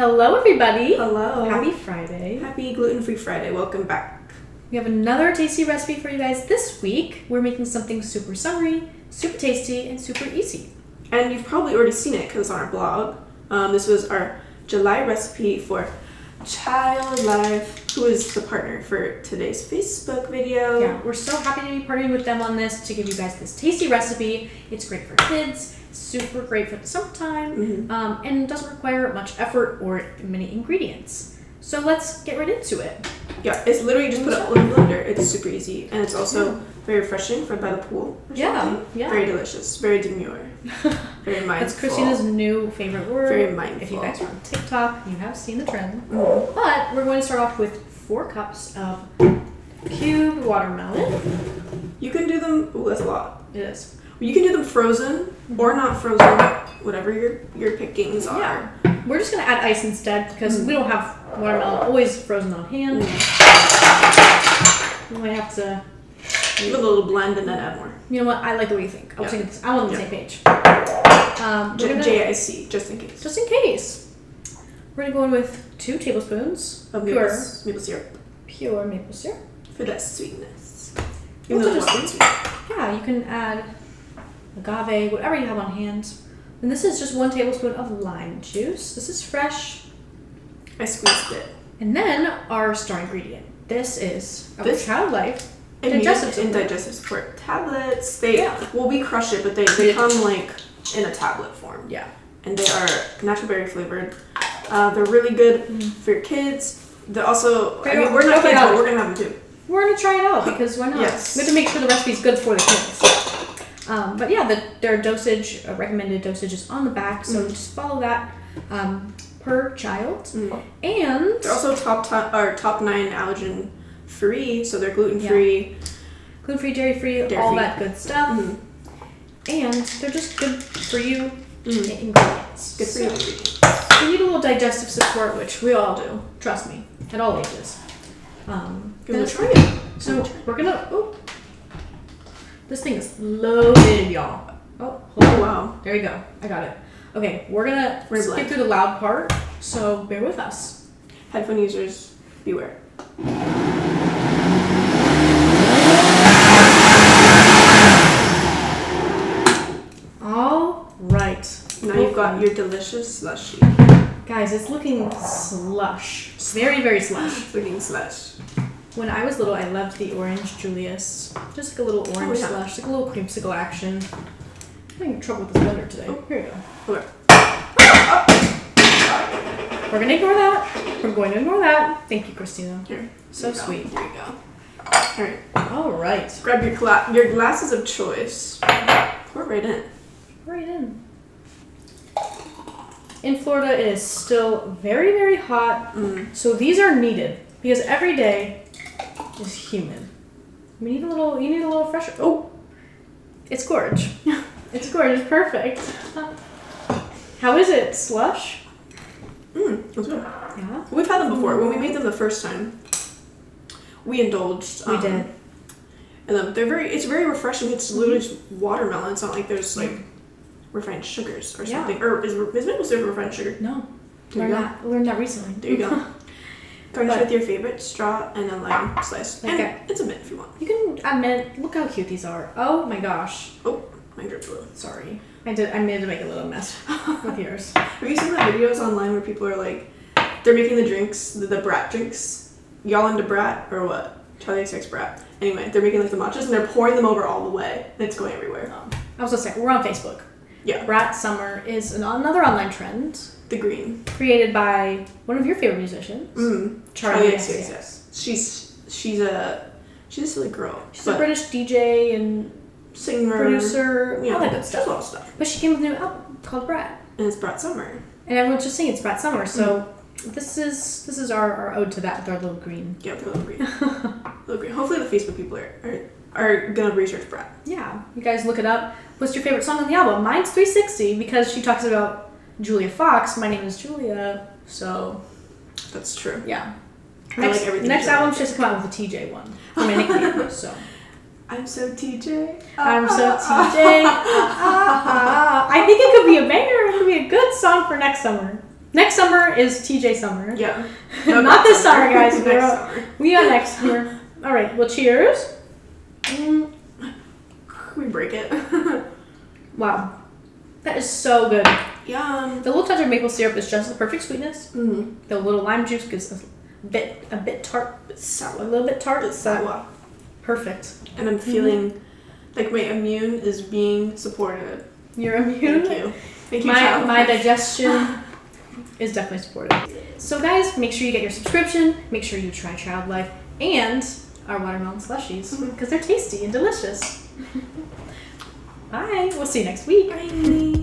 Hello, everybody. Hello. Happy Friday. Happy Gluten-Free Friday. Welcome back. We have another tasty recipe for you guys this week. We're making something super summery, super tasty, and super easy. And you've probably already seen it because it's on our blog. This was our July recipe for Child Life, who is the partner for today's Facebook video. Yeah, we're so happy to be partnering with them on this to give you guys this tasty recipe. It's great for kids, super great for the summertime, and doesn't require much effort or many ingredients. So let's get right into it. Yeah, it's literally just put it all in the blender. It's super easy, and it's also very refreshing for by the pool. Yeah. Very delicious, very demure, very mindful. That's Kristina's new favorite word. Very mindful. If you guys are on TikTok, you have seen the trend. Mm-hmm. But we're going to start off with 4 cups of cubed watermelon. You can do them. Oh, that's a lot. It is. You can do them frozen or not frozen, whatever your pickings are. Yeah. We're just going to add ice instead because we don't have watermelon always frozen on hand. We might have to give a little blend and then add more. You know what? I like the way you think. I was thinking this. I'm on the same page. JIC, just in case. Just in case. We're going to go in with 2 tablespoons of maple syrup. Pure maple syrup. For that sweetness. Yeah, you can add agave, whatever you have on hand. And this is just 1 tablespoon of lime juice. This is fresh. I squeezed it. And then our star ingredient. This is our Child Life digestive support tablets. We crush it, but they come like in a tablet form. Yeah. And they are natural berry flavored. They're really good for your kids. They're also, we're not kids, but we're gonna have them too. We're gonna try it out because why not? Yes. We have to make sure the recipe's good for the kids. But yeah, their dosage, recommended dosage is on the back, so just follow that per child. And they're also top 9 allergen free, so they're gluten-free. Gluten-free, dairy-free, all that good stuff. And they're just good for you ingredients. Good for you ingredients. You need a little digestive support, which we all do. Trust me, at all ages. Then it's great. So we're gonna. This thing is loaded, y'all. Oh wow. There you go. I got it. Okay, we're gonna skip through the loud part, so bear with us. Headphone users, beware. All right. Now you've got your delicious slushy. Guys, it's looking slush. Very, very slush. It's looking slush. When I was little, I loved the orange Julius. Just like a little orange slush, like a little creamsicle action. I'm having trouble with this blender today. Here we go. Okay. We're going to ignore that. We're going to ignore that. Thank you, Kristina. Here. So sweet. Here you go. All right. Grab your glasses of choice. Pour it right in. Pour it in. In Florida, it is still very, very hot. So these are needed because every day is humid. You need a little fresher. Oh, it's gorge. It's gorge. It's perfect. How is it? Slush? It's good. Yeah. We've had them before. When we made them the first time, we indulged. We did. And it's very refreshing. It's literally just watermelon. It's not like there's like refined sugars or something. Yeah. Or is maple syrup refined sugar? No. Learned that recently. There you go. Garnish with your favorite straw and a lime slice. Okay. And it's a mint if you want. You can add mint. Look how cute these are. Oh my gosh. Oh, my dripped a little. Sorry. I made to make a little mess with yours. Have you seen the videos online where people are like, they're making the drinks, the brat drinks? Y'all into brat or what? Charlie XCX brat. Anyway, they're making like the matchas and they're pouring them over all the way. And it's going everywhere. I was gonna say, we're on Facebook. Yeah. Brat Summer is another online trend. The green. Created by one of your favorite musicians. Charlie XCX. She's a silly girl. She's a British DJ and singer, producer, all that good stuff. A lot of stuff. But she came with a new album called Brat. And it's Brat Summer. And everyone's just saying it's Brat Summer, so this is our ode to that with our little green. Yeah, the little green. Little green. Hopefully the Facebook people are gonna research Brat. Yeah. You guys look it up. What's your favorite song on the album? Mine's 360 because she talks about Julia Fox. My name is Julia, so that's true. Yeah. Next album she has to come out with a TJ one for my nickname. So I'm so TJ. I'm so TJ. I think it could be a banger. It could be a good song for next summer. Next summer is TJ summer. Yeah. Not this summer, guys. Next summer. We are next year. All right. Well, cheers. Can we break it? Wow. That is so good. Yum. The little touch of maple syrup is just the perfect sweetness. Mm-hmm. The little lime juice gives a bit tart. Sour. A little bit tart. It's sour. Perfect. And I'm feeling like my immune is being supported. Your immune? Thank you. Thank you, My digestion is definitely supported. So guys, make sure you get your subscription. Make sure you try Child Life and our watermelon slushies because they're tasty and delicious. Bye. We'll see you next week. Bye.